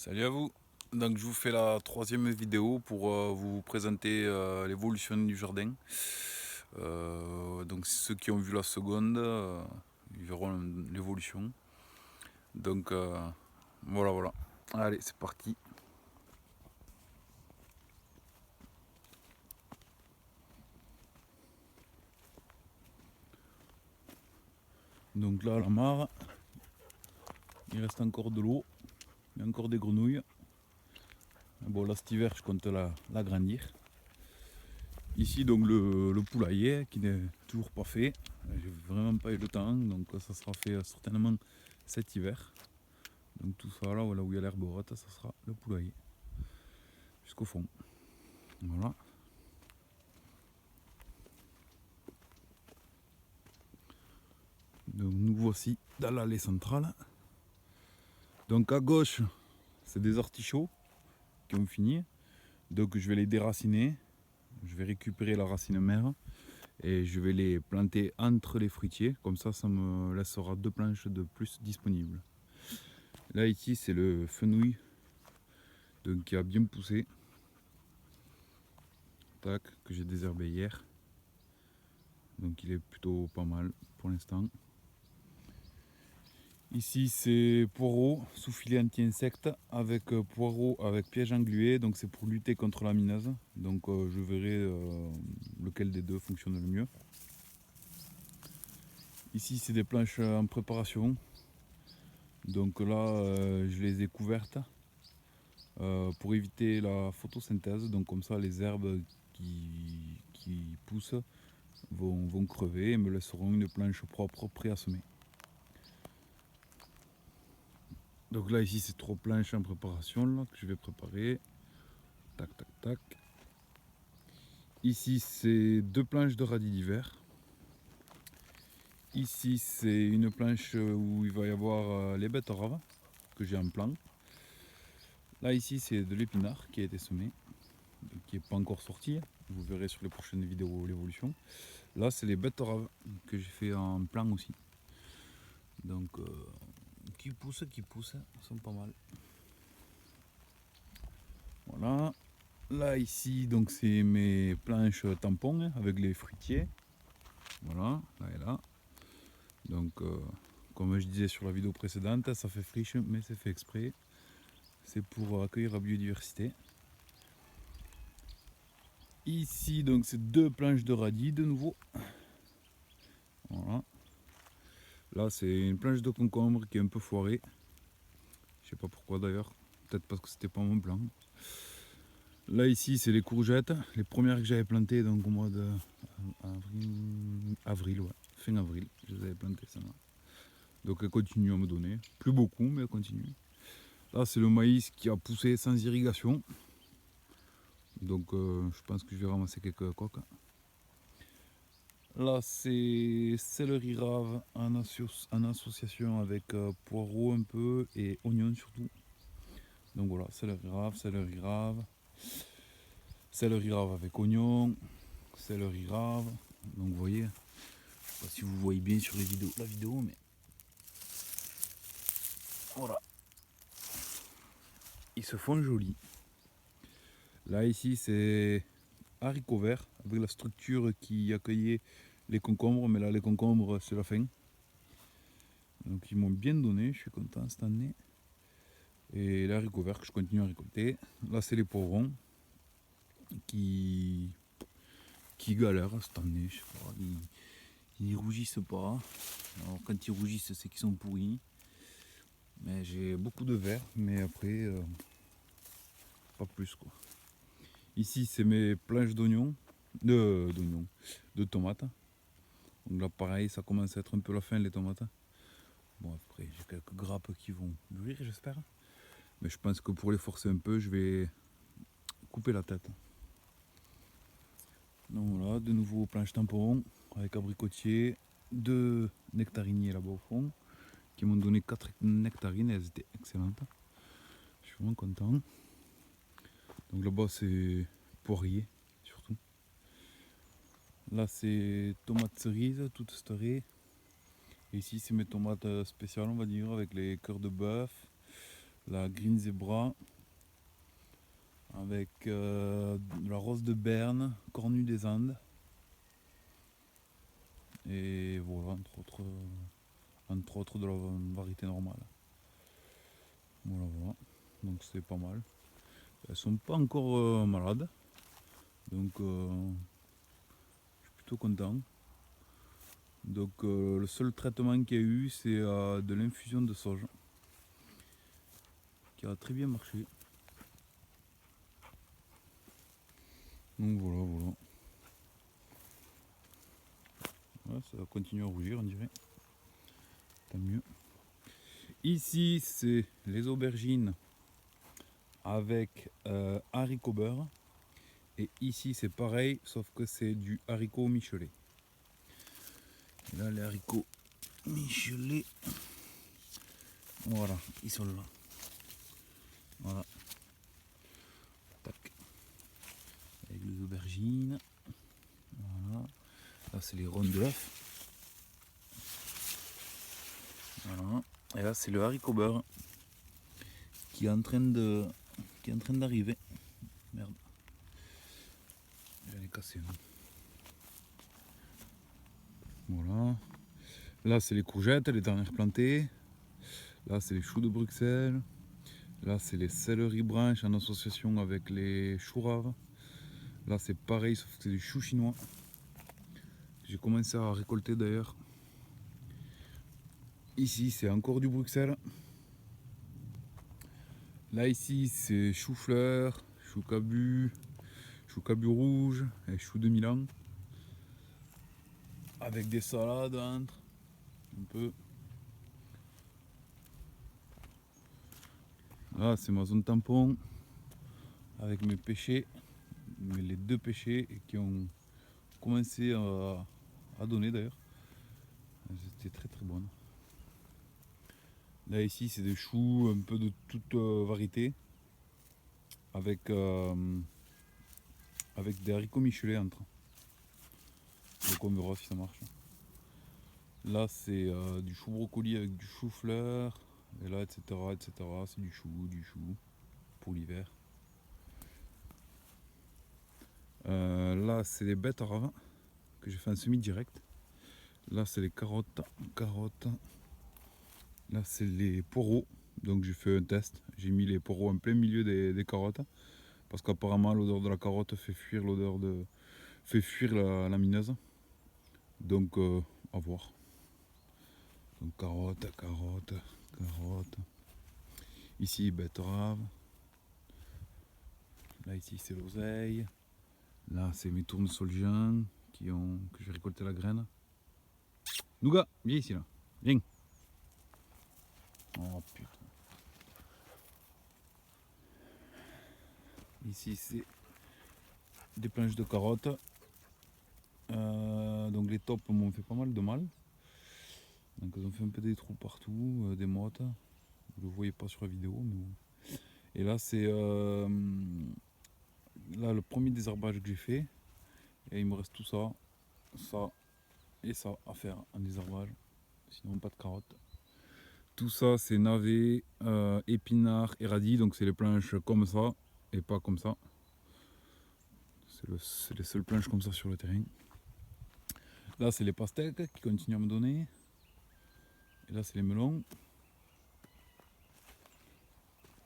Salut à vous. Donc je vous fais la troisième vidéo pour vous présenter l'évolution du jardin. Donc ceux qui ont vu la seconde, ils verront l'évolution. Donc voilà. Allez, c'est parti. Donc là, la mare, il reste encore de l'eau, il y a encore des grenouilles. Bon, là cet hiver, je compte l'agrandir. Ici, donc le poulailler qui n'est toujours pas fait. J'ai vraiment pas eu le temps, donc ça sera fait certainement cet hiver. Donc tout ça là, voilà où il y a l'herbe haute, ça sera le poulailler. Jusqu'au fond. Voilà. Donc nous voici dans l'allée centrale. Donc à gauche, c'est des artichauts qui ont fini. Donc je vais les déraciner. Je vais récupérer la racine mère et je vais les planter entre les fruitiers. Comme ça me laissera 2 planches de plus disponibles. Là ici c'est le fenouil donc, qui a bien poussé. Tac, que j'ai désherbé hier. Donc il est plutôt pas mal pour l'instant. Ici c'est poireau sous filet anti-insectes avec poireau avec piège englué, donc c'est pour lutter contre la mineuse. Donc je verrai lequel des deux fonctionne le mieux. Ici c'est des planches en préparation. Donc là je les ai couvertes pour éviter la photosynthèse. Donc comme ça les herbes qui poussent vont crever et me laisseront une planche propre prêt à semer. Donc là ici c'est 3 planches en préparation là, que je vais préparer. Tac tac tac. Ici c'est 2 planches de radis d'hiver. Ici c'est une planche où il va y avoir les betteraves que j'ai en plan. Là ici c'est de l'épinard qui a été semé, qui n'est pas encore sorti. Vous verrez sur les prochaines vidéos l'évolution. Là c'est les betteraves que j'ai fait en plan aussi. Donc qui poussent, sont pas mal. Voilà. Là ici donc c'est mes planches tampons avec les fruitiers. Voilà, là et là. Donc comme je disais sur la vidéo précédente, ça fait friche mais c'est fait exprès. C'est pour accueillir la biodiversité. Ici donc c'est 2 planches de radis de nouveau. Voilà. Là c'est une planche de concombre qui est un peu foirée. Je sais pas pourquoi d'ailleurs. Peut-être parce que c'était pas mon plan. Là ici c'est les courgettes, les premières que j'avais plantées donc au mois de avril, ouais, fin avril, je les avais plantées ça là. Donc elles continuent à me donner, plus beaucoup mais elles continuent. Là c'est le maïs qui a poussé sans irrigation. Donc je pense que je vais ramasser quelques coques. Là c'est céleri rave en association avec poireau un peu et oignon surtout. Donc voilà, céleri rave, céleri rave avec oignon, céleri rave. Donc vous voyez, je sais pas si vous voyez bien sur la vidéo, mais voilà, ils se font jolis. Là ici c'est haricots verts avec la structure qui accueillait les concombres, mais là les concombres c'est la fin. Donc ils m'ont bien donné, je suis content cette année. Et les haricots verts que je continue à récolter. Là c'est les poivrons qui galèrent cette année, je sais pas, ils rougissent pas. Alors quand ils rougissent c'est qu'ils sont pourris. Mais j'ai beaucoup de verre, mais après pas plus quoi. Ici c'est mes planches d'oignons, de tomates. Donc là pareil, ça commence à être un peu la fin les tomates. Bon après j'ai quelques grappes qui vont mûrir j'espère. Mais je pense que pour les forcer un peu je vais couper la tête. Donc voilà, de nouveau planches tampons avec abricotier, 2 nectariniers là-bas au fond qui m'ont donné 4 nectarines, elles étaient excellentes. Je suis vraiment content. Donc là-bas c'est poirier surtout. Là c'est tomates cerises toutes starées. Et ici c'est mes tomates spéciales on va dire avec les cœurs de bœuf, la Green Zebra avec la rose de Berne, cornue des Andes. Et voilà, entre autres de la variété normale. Voilà, voilà. Donc c'est pas mal. Elles sont pas encore malades. Donc je suis plutôt content. Donc le seul traitement qu'il y a eu, c'est de l'infusion de sauge. Qui a très bien marché. Donc voilà, voilà. Ouais, ça continue à rougir, on dirait. Tant mieux. Ici, c'est les aubergines avec haricot beurre. Et ici, c'est pareil, sauf que c'est du haricot Michelet. Et là, les haricots Michelet, voilà, ils sont là. Voilà. Tac. Avec les aubergines. Voilà. Là, c'est les ronds d'œufs. Voilà. Et là, c'est le haricot beurre qui est en train d'arriver. Merde. J'en ai cassé un. Voilà. Là, c'est les courgettes, les dernières plantées. Là, c'est les choux de Bruxelles. Là, c'est les céleri branches en association avec les choux raves. Là, c'est pareil, sauf que c'est des choux chinois. J'ai commencé à récolter d'ailleurs. Ici, c'est encore du Bruxelles. Là, ici, c'est chou-fleur, chou-cabu rouge et chou de Milan. Avec des salades entre, un peu. Là, c'est ma zone tampon avec mes pêchers, les deux pêchers qui ont commencé à donner d'ailleurs. C'était très très bon. Là ici c'est des choux un peu de toute variété avec des haricots Michelet entre. Donc on verra si ça marche. Là c'est du chou brocoli avec du chou fleur. Et là etc. C'est du chou pour l'hiver. Là c'est les betteraves que j'ai fait un semi-direct. Là c'est les carottes. Là c'est les poireaux. Donc j'ai fait un test. J'ai mis les poireaux en plein milieu des carottes. Parce qu'apparemment l'odeur de la carotte fait fuir la mineuse. Donc à voir. Donc carotte. Ici betterave. Là ici c'est l'oseille. Là c'est mes tournesols jeunes que j'ai récolté la graine. Nougat, viens ici là. Viens. Oh putain. Ici c'est des planches de carottes. Donc les tops m'ont fait pas mal de mal. Donc ils ont fait un peu des trous partout, des mottes. Vous ne le voyez pas sur la vidéo. Mais bon. Et là c'est là le premier désherbage que j'ai fait. Et il me reste tout ça, ça et ça à faire en désherbage. Sinon pas de carottes. Tout ça c'est navet, épinards et radis. Donc c'est les planches comme ça et pas comme ça. C'est les seules planches comme ça sur le terrain. Là c'est les pastèques qui continuent à me donner. Et là c'est les melons.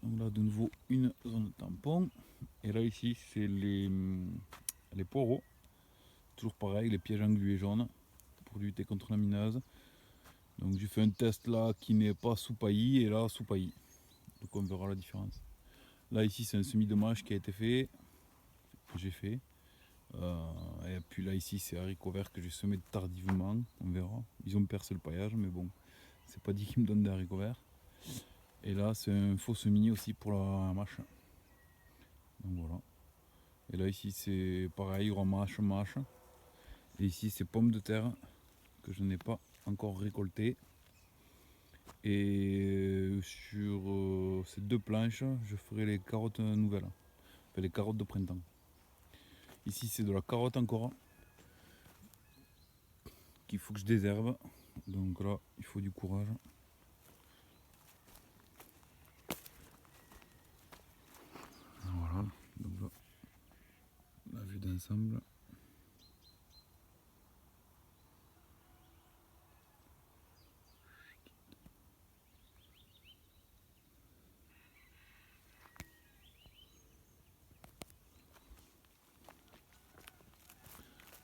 Donc là de nouveau une zone tampon. Et là ici c'est les poireaux. Toujours pareil, les pièges englués jaunes pour lutter contre la mineuse. Donc j'ai fait un test là qui n'est pas sous paillis et là sous paillis. Donc on verra la différence. Là ici c'est un semis de mâche qui a été fait, que j'ai fait. Et puis là ici c'est haricots verts que j'ai semé tardivement, on verra. Ils ont percé le paillage mais bon, c'est pas dit qu'ils me donnent des haricots verts. Et là c'est un faux semis aussi pour la mâche. Donc voilà. Et là ici c'est pareil, il y aura mâche. Et ici c'est pommes de terre que je n'ai pas encore récoltées. Et sur ces deux planches, je ferai les carottes nouvelles, enfin les carottes de printemps. Ici c'est de la carotte encore, qu'il faut que je désherbe. Donc là il faut du courage. ensemble.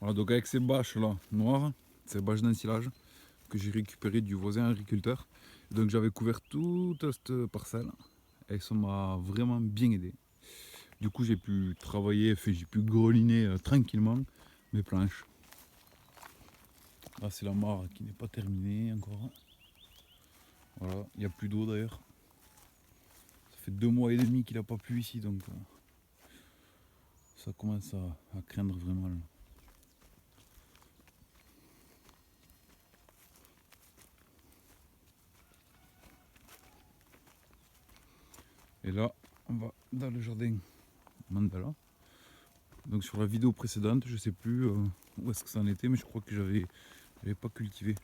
Voilà, donc avec ces bâches là noires, ces bâches d'ensilage que j'ai récupérées du voisin agriculteur. Donc j'avais couvert toute cette parcelle et ça m'a vraiment bien aidé. Du coup j'ai pu travailler, enfin, j'ai pu greliner tranquillement mes planches. Là c'est la mare qui n'est pas terminée encore. Voilà, il n'y a plus d'eau d'ailleurs. Ça fait 2 mois et demi qu'il n'a pas plu ici, donc ça commence à craindre vraiment. Là. Et là, on va dans le jardin mandala. Donc sur la vidéo précédente, je sais plus où est-ce que ça en était, mais je crois que j'avais pas cultivé.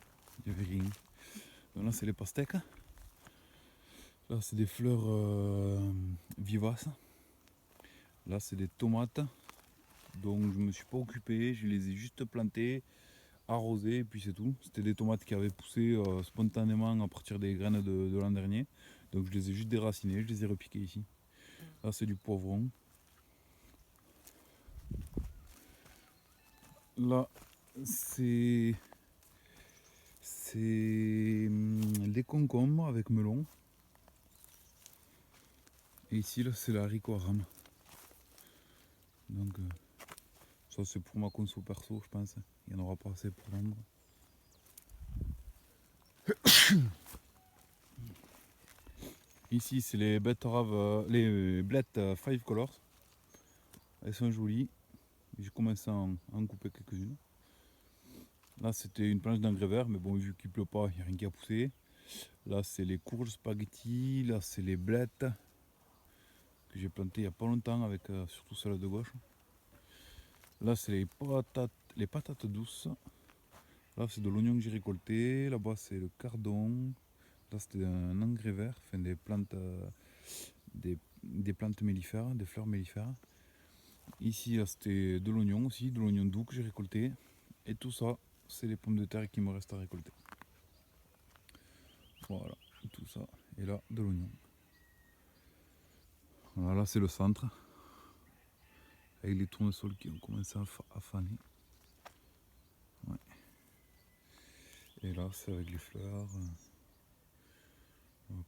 Il n'y avait rien. Donc là, c'est les pastèques. Là, c'est des fleurs vivaces. Là, c'est des tomates. Donc je me suis pas occupé, je les ai juste plantées, arrosées, et puis c'est tout. C'était des tomates qui avaient poussé spontanément à partir des graines de l'an dernier. Donc je les ai juste déracinées, je les ai repiquées ici. Là, c'est du poivron. Là, c'est des concombres avec melon. Et ici, là, c'est le haricot à rame. Donc, ça, c'est pour ma conso perso, je pense. Il n'y en aura pas assez pour vendre. Ici, c'est les betteraves, les blettes 5 colors. Elles sont jolies. J'ai commencé à en couper quelques-unes. Là, c'était une planche d'engrais vert, mais bon, vu qu'il pleut pas, il n'y a rien qui a poussé. Là, c'est les courges spaghetti. Là, c'est les blettes que j'ai plantées il n'y a pas longtemps, avec surtout celle de gauche. Là, c'est les patates douces. Là, c'est de l'oignon que j'ai récolté. Là-bas, c'est le cardon. Là, c'était un engrais vert, enfin des plantes mellifères, des fleurs mellifères. Ici, là, c'était de l'oignon aussi, de l'oignon doux que j'ai récolté. Et tout ça, c'est les pommes de terre qui me restent à récolter. Voilà, tout ça. Et là, de l'oignon. Voilà, là, c'est le centre. Avec les tournesols qui ont commencé à faner. Ouais. Et là, c'est avec les fleurs.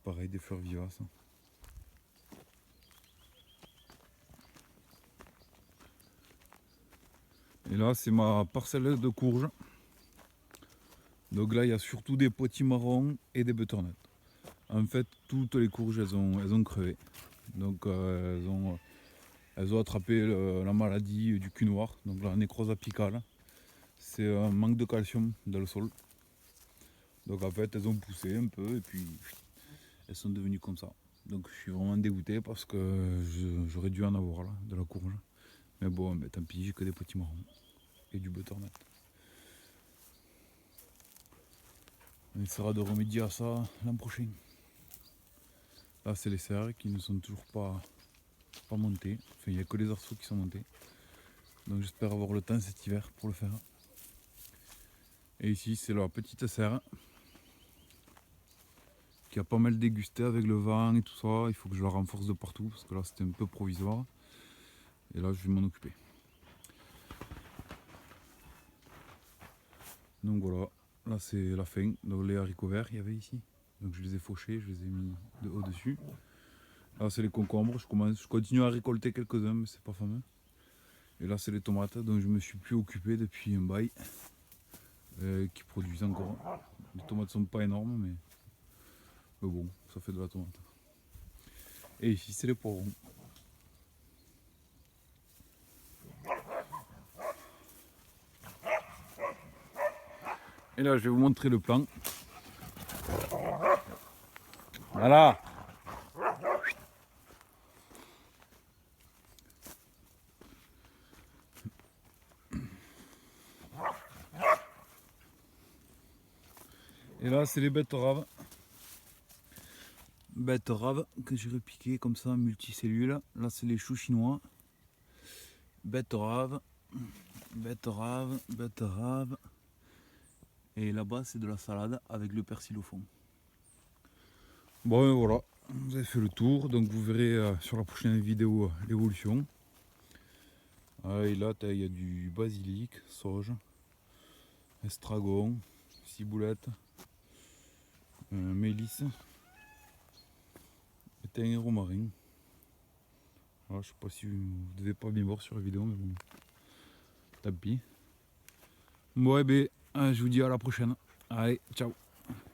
Pareil, des fleurs vivaces. Et là, c'est ma parcelle de courges. Donc là, il y a surtout des potimarrons et des butternuts. En fait, toutes les courges, elles ont crevé. Donc elles ont attrapé la maladie du cul noir, donc la nécrose apicale. C'est un manque de calcium dans le sol. Donc en fait, elles ont poussé un peu et puis elles sont devenues comme ça. Donc je suis vraiment dégoûté parce que j'aurais dû en avoir là, de la courge. Mais bon, tant pis, j'ai que des potimarrons et du butternut. On essaiera de remédier à ça l'an prochain. Là, c'est les serres qui ne sont toujours pas montés. Enfin, il n'y a que les arceaux qui sont montés. Donc j'espère avoir le temps cet hiver pour le faire. Et ici, c'est la petite serre qui a pas mal dégusté avec le vent et tout ça. Il faut que je la renforce de partout parce que là, c'était un peu provisoire. Et là, je vais m'en occuper. Donc voilà, là c'est la fin. Donc les haricots verts il y avait ici. Donc je les ai fauchés, je les ai mis de haut dessus. Là c'est les concombres, je continue à récolter quelques-uns mais c'est pas fameux. Et là c'est les tomates dont je me suis plus occupé depuis un bail. Qui produisent encore. Les tomates sont pas énormes mais bon, ça fait de la tomate. Et ici c'est les poivrons. Et là je vais vous montrer le plan. Voilà. Et là c'est les betteraves. Betteraves que j'ai repiqué comme ça, multicellules. Là c'est les choux chinois. Betteraves. betterave, betterave. Et là-bas, c'est de la salade avec le persil au fond. Bon, et voilà, vous avez fait le tour. Donc, vous verrez sur la prochaine vidéo l'évolution. Et là, il y a du basilic, sauge, estragon, ciboulette, mélisse, et thym et romarin. Alors, je sais pas si vous devez pas bien voir sur la vidéo, mais bon, tant pis. Bon, et ben, je vous dis à la prochaine. Allez, ciao.